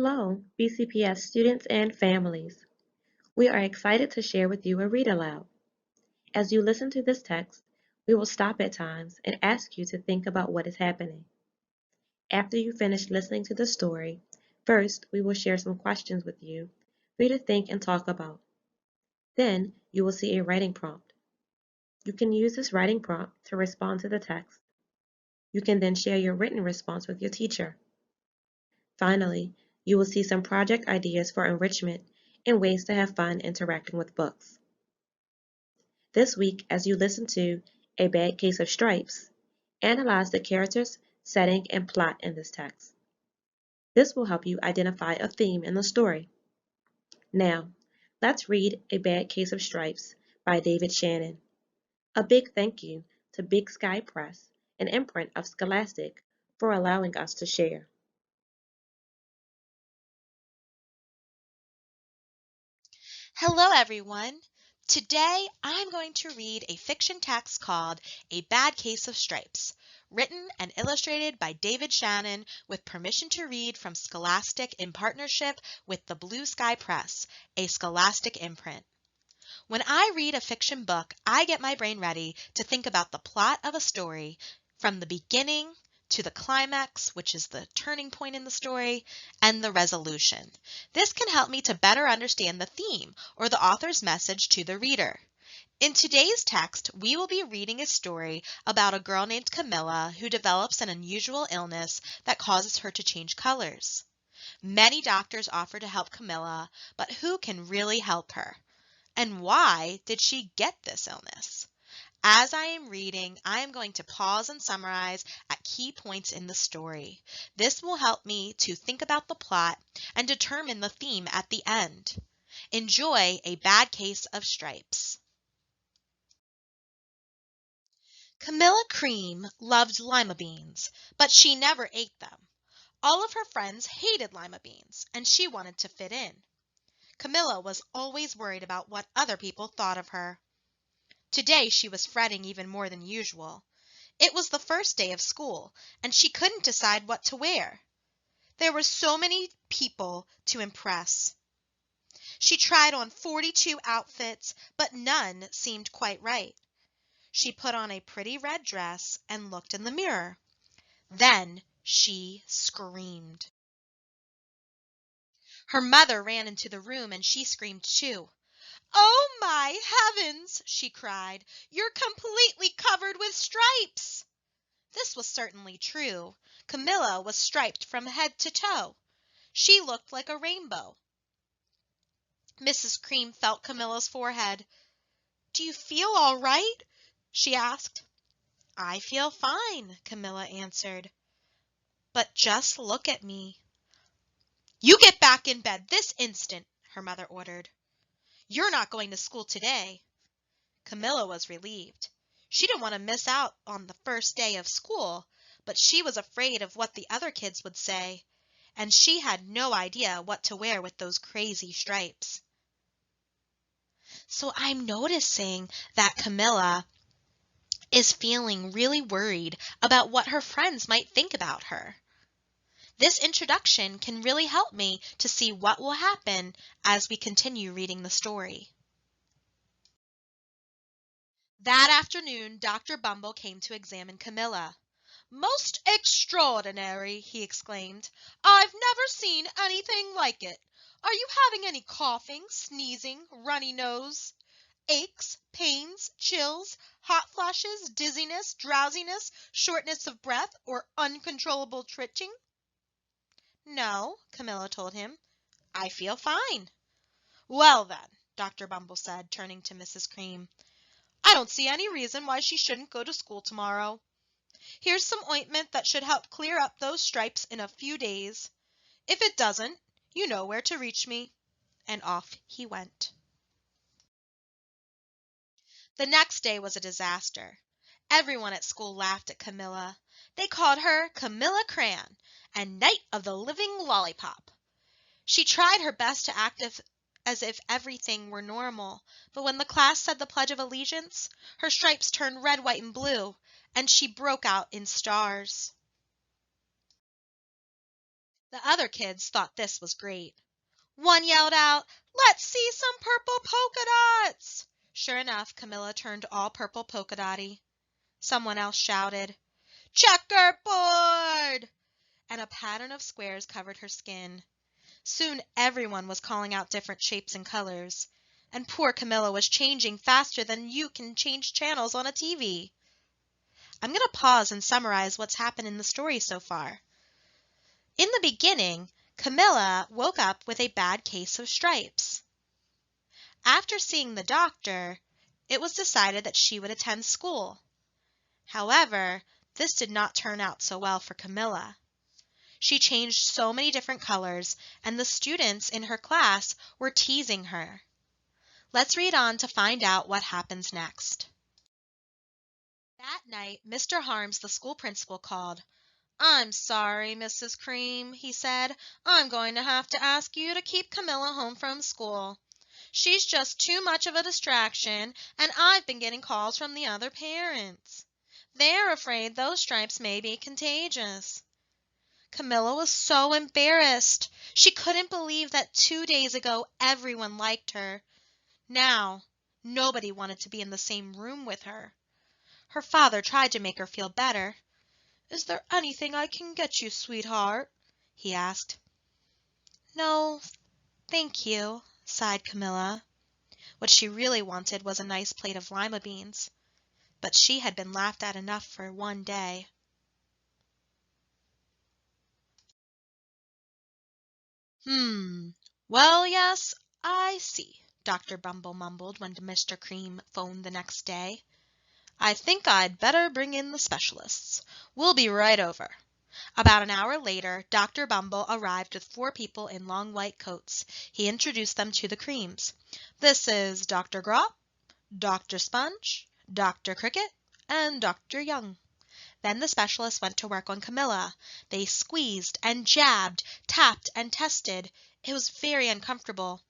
Hello, BCPS students and families. We are excited to share with you a read aloud. As you listen to this text, we will stop at times and ask you to think about what is happening. After you finish listening to the story, first we will share some questions with you for you to think and talk about. Then you will see a writing prompt. You can use this writing prompt to respond to the text. You can then share your written response with your teacher. Finally, you will see some project ideas for enrichment and ways to have fun interacting with books. This week, as you listen to A Bad Case of Stripes, analyze the characters, setting, and plot in this text. This will help you identify a theme in the story. Now, let's read A Bad Case of Stripes by David Shannon. A big thank you to Big Sky Press, an imprint of Scholastic, for allowing us to share. Hello, everyone. Today, I'm going to read a fiction text called A Bad Case of Stripes, written and illustrated by David Shannon with permission to read from Scholastic in partnership with the Blue Sky Press, a Scholastic imprint. When I read a fiction book, I get my brain ready to think about the plot of a story from the beginning to the climax, which is the turning point in the story, and the resolution. This can help me to better understand the theme or the author's message to the reader. In today's text, we will be reading a story about a girl named Camilla who develops an unusual illness that causes her to change colors. Many doctors offer to help Camilla, but who can really help her? And why did she get this illness? As I am reading, I am going to pause and summarize at key points in the story. This will help me to think about the plot and determine the theme at the end. Enjoy A Bad Case of Stripes. Camilla Cream loved lima beans, but she never ate them. All of her friends hated lima beans, and she wanted to fit in. Camilla was always worried about what other people thought of her. Today she was fretting even more than usual. It was the first day of school, and she couldn't decide what to wear. There were so many people to impress. She tried on 42 outfits, but none seemed quite right. She put on a pretty red dress and looked in the mirror. Then she screamed. Her mother ran into the room and she screamed too. "Oh my heavens!" she cried. "You're completely covered with stripes!" This was certainly true. Camilla was striped from head to toe. She looked like a rainbow. Mrs. Cream felt Camilla's forehead. "Do you feel all right?" she asked. "I feel fine," Camilla answered. "But just look at me." "You get back in bed this instant," her mother ordered. "You're not going to school today." Camilla was relieved. She didn't want to miss out on the first day of school, but she was afraid of what the other kids would say, and she had no idea what to wear with those crazy stripes. So I'm noticing that Camilla is feeling really worried about what her friends might think about her. This introduction can really help me to see what will happen as we continue reading the story. That afternoon, Dr. Bumble came to examine Camilla. "Most extraordinary!" he exclaimed. "I've never seen anything like it. Are you having any coughing, sneezing, runny nose, aches, pains, chills, hot flashes, dizziness, drowsiness, shortness of breath, or uncontrollable twitching?" "No," Camilla told him. "I feel fine." "Well, then," Dr. Bumble said, turning to Mrs. Cream, "I don't see any reason why she shouldn't go to school tomorrow. Here's some ointment that should help clear up those stripes in a few days. If it doesn't, you know where to reach me." And off he went. The next day was a disaster. Everyone at school laughed at Camilla. They called her Camilla Crayon and Knight of the Living Lollipop. She tried her best to act as if everything were normal, but when the class said the Pledge of Allegiance, her stripes turned red, white, and blue, and she broke out in stars. The other kids thought this was great. One yelled out, "Let's see some purple polka dots!" Sure enough, Camilla turned all purple polka dotty. Someone else shouted, "Checkerboard!" and a pattern of squares covered her skin. Soon everyone was calling out different shapes and colors, and poor Camilla was changing faster than you can change channels on a TV. I'm going to pause and summarize what's happened in the story so far. In the beginning, Camilla woke up with a bad case of stripes. After seeing the doctor, it was decided that she would attend school. However, this did not turn out so well for Camilla. She changed so many different colors, and the students in her class were teasing her. Let's read on to find out what happens next. That night, Mr. Harms, the school principal, called. "I'm sorry, Mrs. Cream," he said. "I'm going to have to ask you to keep Camilla home from school. She's just too much of a distraction, and I've been getting calls from the other parents. They're afraid those stripes may be contagious." Camilla was so embarrassed. She couldn't believe that 2 days ago everyone liked her. Now, nobody wanted to be in the same room with her. Her father tried to make her feel better. "Is there anything I can get you, sweetheart?" he asked. "No, thank you," sighed Camilla. What she really wanted was a nice plate of lima beans, but she had been laughed at enough for one day. Well, yes, I see," Dr. Bumble mumbled when Mr. Cream phoned the next day. "I think I'd better bring in the specialists. We'll be right over." About an hour later, Dr. Bumble arrived with 4 people in long white coats. He introduced them to the Creams. "This is Dr. Grop, Dr. Sponge, Dr. Cricket, and Dr. Young." Then the specialists went to work on Camilla. They squeezed and jabbed, tapped and tested. It was very uncomfortable.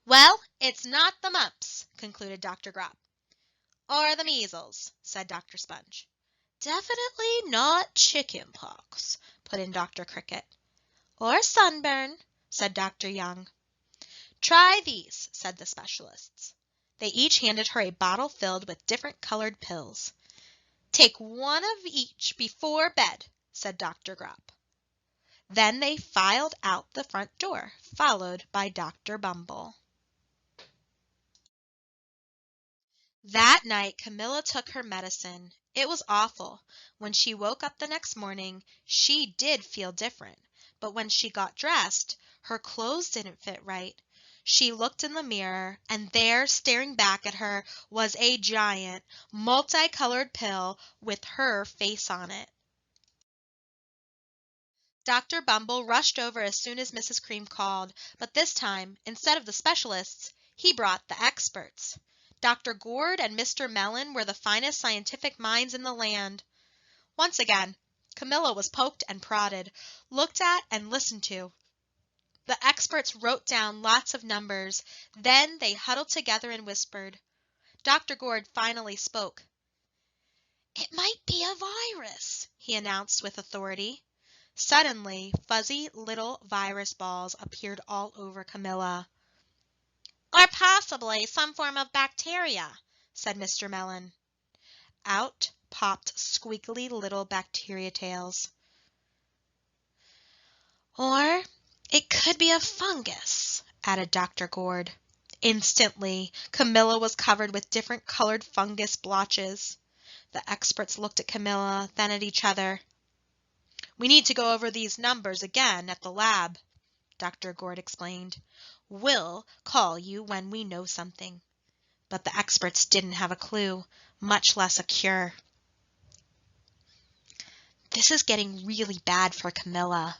"Well, it's not the mumps," concluded Dr. Grop. "Or the measles," said Dr. Sponge. "Definitely not chicken pox," put in Dr. Cricket. "Or sunburn," said Dr. Young. "Try these," said the specialists. They each handed her a bottle filled with different colored pills. "Take one of each before bed," said Dr. Grop. Then they filed out the front door, followed by Dr. Bumble. That night Camilla took her medicine. It was awful. When she woke up the next morning, she did feel different. But when she got dressed, her clothes didn't fit right. She looked in the mirror, and there, staring back at her, was a giant, multicolored pill with her face on it. Dr. Bumble rushed over as soon as Mrs. Cream called, but this time, instead of the specialists, he brought the experts. Dr. Gourd and Mr. Mellon were the finest scientific minds in the land. Once again, Camilla was poked and prodded, looked at and listened to. The experts wrote down lots of numbers. Then they huddled together and whispered. Dr. Gourd finally spoke. "It might be a virus," he announced with authority. Suddenly, fuzzy little virus balls appeared all over Camilla. "Or possibly some form of bacteria," said Mr. Mellon. Out popped squeakly little bacteria tails. "Or it could be a fungus," added Dr. Gourd. Instantly, Camilla was covered with different colored fungus blotches. The experts looked at Camilla, then at each other. "We need to go over these numbers again at the lab," Dr. Gourd explained. "We'll call you when we know something." But the experts didn't have a clue, much less a cure. This is getting really bad for Camilla.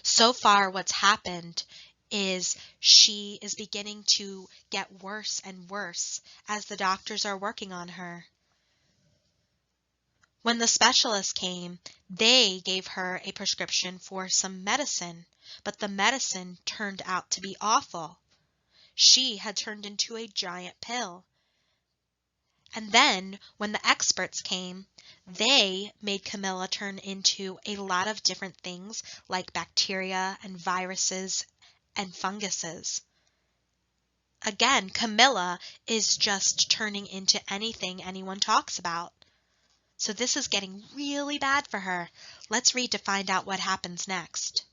So far, what's happened is she is beginning to get worse and worse as the doctors are working on her. When the specialists came, they gave her a prescription for some medicine, but the medicine turned out to be awful. She had turned into a giant pill. And then, when the experts came, they made Camilla turn into a lot of different things like bacteria and viruses and funguses. Again, Camilla is just turning into anything anyone talks about. So this is getting really bad for her. Let's read to find out what happens next.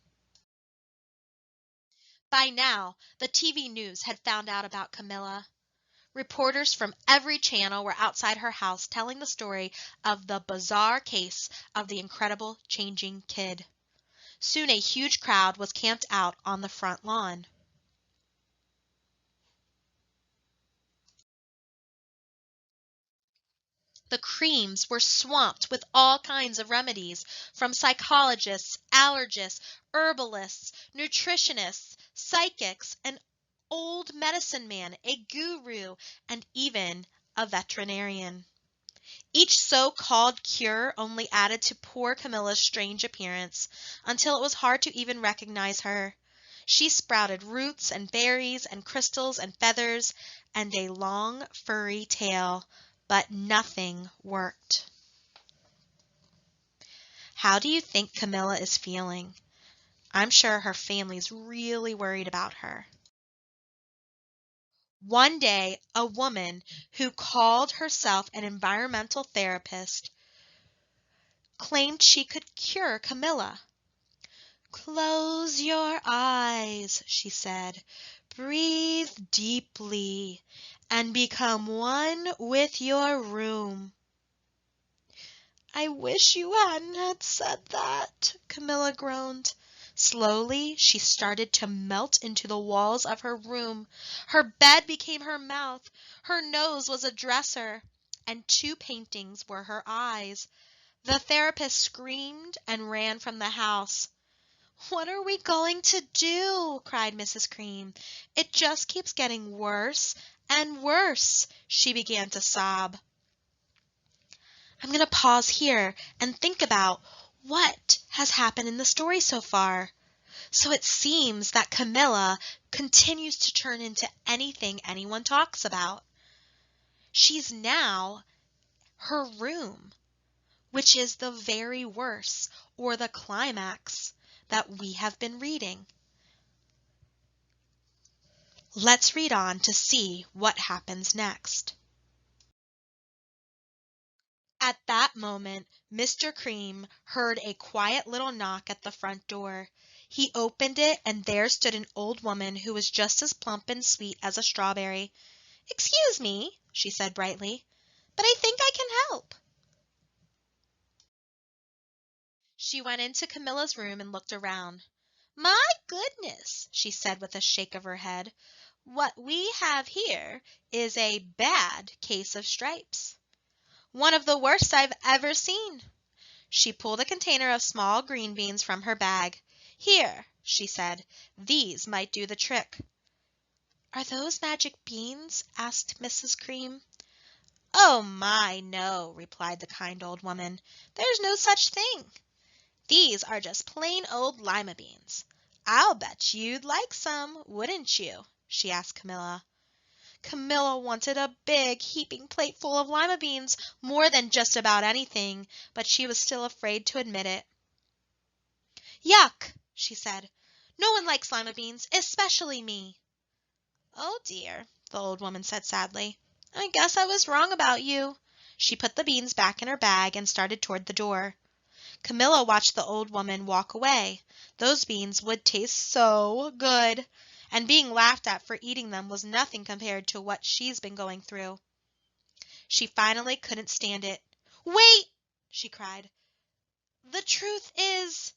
By now, the TV news had found out about Camilla. Reporters from every channel were outside her house telling the story of the bizarre case of the incredible changing kid. Soon a huge crowd was camped out on the front lawn. The creams were swamped with all kinds of remedies from psychologists, allergists, herbalists, nutritionists, psychics, an old medicine man, a guru, and even a veterinarian. Each so-called cure only added to poor Camilla's strange appearance, until it was hard to even recognize her. She sprouted roots and berries and crystals and feathers and a long furry tail, but nothing worked. How do you think Camilla is feeling? I'm sure her family's really worried about her. One day, a woman who called herself an environmental therapist claimed she could cure Camilla. "Close your eyes," she said. "Breathe deeply and become one with your room." "I wish you hadn't said that," Camilla groaned. Slowly, she started to melt into the walls of her room. Her bed became her mouth. Her nose was a dresser, and 2 paintings were her eyes. The therapist screamed and ran from the house. "What are we going to do?" cried Mrs. Cream. "It just keeps getting worse and worse." She began to sob. I'm going to pause here and think about what has happened in the story so far. So it seems that Camilla continues to turn into anything anyone talks about. She's now her room, which is the very worst or the climax that we have been reading. Let's read on to see what happens next. At that moment, Mr. Cream heard a quiet little knock at the front door. He opened it, and there stood an old woman who was just as plump and sweet as a strawberry. "Excuse me," she said brightly, "but I think I can help." She went into Camilla's room and looked around. "My goodness," she said with a shake of her head, "what we have here is a bad case of stripes. One of the worst I've ever seen." She pulled a container of small green beans from her bag. "Here," she said, "these might do the trick." "Are those magic beans?" asked Mrs. Cream. "Oh my, no," replied the kind old woman. "There's no such thing. These are just plain old lima beans. I'll bet you'd like some, wouldn't you?" she asked Camilla. Camilla wanted a big, heaping plate full of lima beans more than just about anything, but she was still afraid to admit it. "Yuck," she said. "No one likes lima beans, especially me." "Oh dear," the old woman said sadly. "I guess I was wrong about you." She put the beans back in her bag and started toward the door. Camilla watched the old woman walk away. Those beans would taste so good, and being laughed at for eating them was nothing compared to what she's been going through. She finally couldn't stand it. "Wait!" she cried. "The truth is,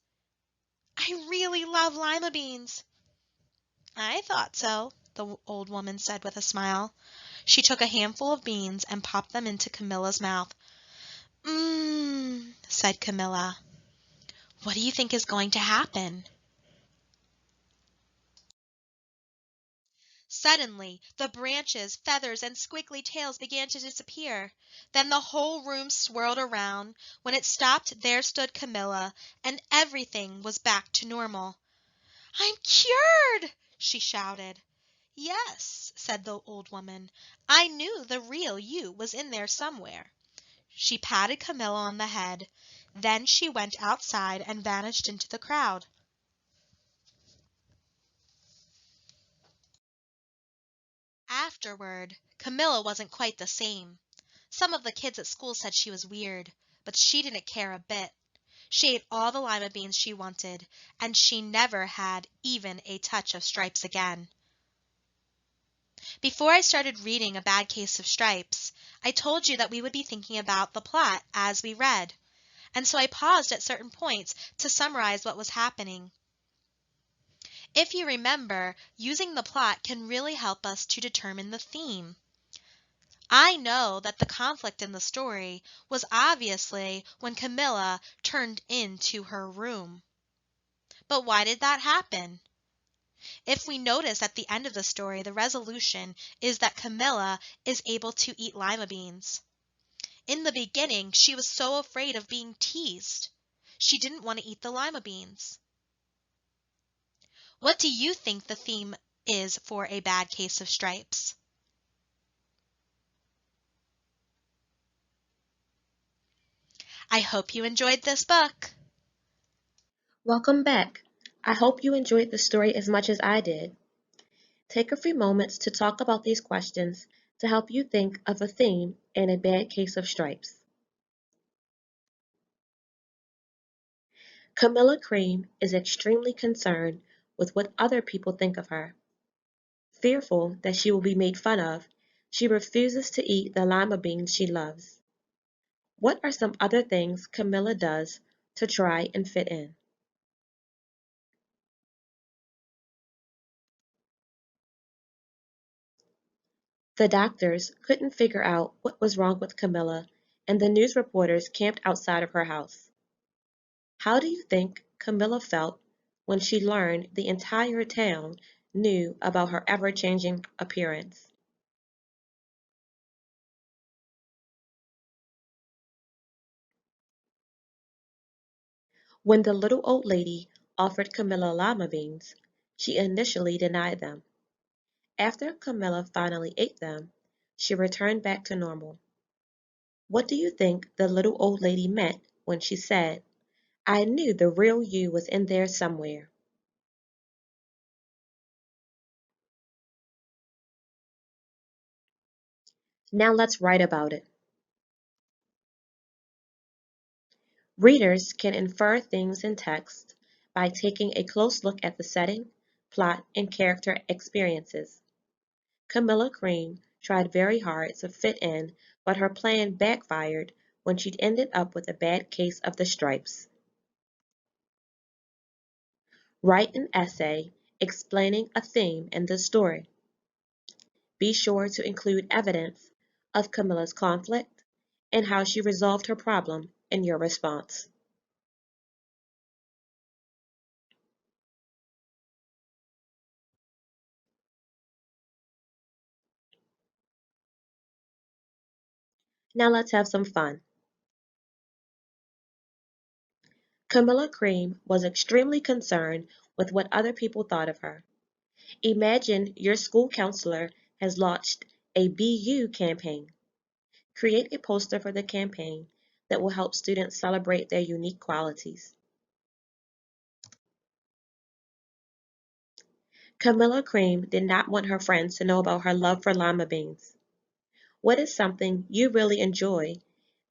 I really love lima beans." "I thought so," the old woman said with a smile. She took a handful of beans and popped them into Camilla's mouth. "Mmm," said Camilla. "What do you think is going to happen?" Suddenly, the branches, feathers, and squiggly tails began to disappear. Then the whole room swirled around. When it stopped, there stood Camilla, and everything was back to normal. "I'm cured!" she shouted. "Yes," said the old woman. "I knew the real you was in there somewhere." She patted Camilla on the head. Then she went outside and vanished into the crowd. Afterward, Camilla wasn't quite the same. Some of the kids at school said she was weird, but she didn't care a bit. She ate all the lima beans she wanted, and she never had even a touch of stripes again. Before I started reading A Bad Case of Stripes, I told you that we would be thinking about the plot as we read, and so I paused at certain points to summarize what was happening. If you remember, using the plot can really help us to determine the theme. I know that the conflict in the story was obviously when Camilla turned into her room. But why did that happen? If we notice at the end of the story, the resolution is that Camilla is able to eat lima beans. In the beginning, she was so afraid of being teased. She didn't want to eat the lima beans. What do you think the theme is for A Bad Case of Stripes? I hope you enjoyed this book. Welcome back. I hope you enjoyed the story as much as I did. Take a few moments to talk about these questions to help you think of a theme in A Bad Case of Stripes. Camilla Cream is extremely concerned with what other people think of her. Fearful that she will be made fun of, she refuses to eat the lima beans she loves. What are some other things Camilla does to try and fit in? The doctors couldn't figure out what was wrong with Camilla, and the news reporters camped outside of her house. How do you think Camilla felt when she learned the entire town knew about her ever-changing appearance? When the little old lady offered Camilla lima beans, she initially denied them. After Camilla finally ate them, she returned back to normal. What do you think the little old lady meant when she said, "I knew the real you was in there somewhere"? Now let's write about it. Readers can infer things in text by taking a close look at the setting, plot, and character experiences. Camilla Cream tried very hard to fit in, but her plan backfired when she ended up with a bad case of the stripes. Write an essay explaining a theme in the story. Be sure to include evidence of Camilla's conflict and how she resolved her problem in your response. Now let's have some fun. Camilla Cream was extremely concerned with what other people thought of her. Imagine your school counselor has launched a BU campaign. Create a poster for the campaign that will help students celebrate their unique qualities. Camilla Cream did not want her friends to know about her love for lima beans. What is something you really enjoy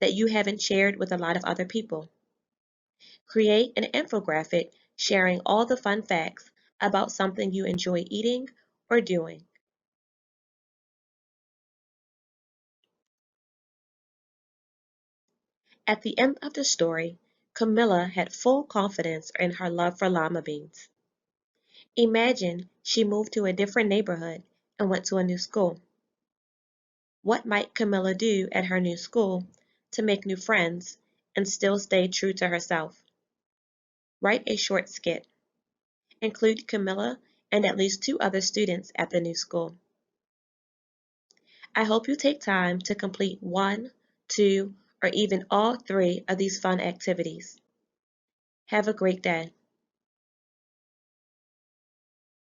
that you haven't shared with a lot of other people? Create an infographic sharing all the fun facts about something you enjoy eating or doing. At the end of the story, Camilla had full confidence in her love for lima beans. Imagine she moved to a different neighborhood and went to a new school. What might Camilla do at her new school to make new friends and still stay true to herself? Write a short skit. Include Camilla and at least 2 other students at the new school. I hope you take time to complete 1, 2, or even all 3 of these fun activities. Have a great day.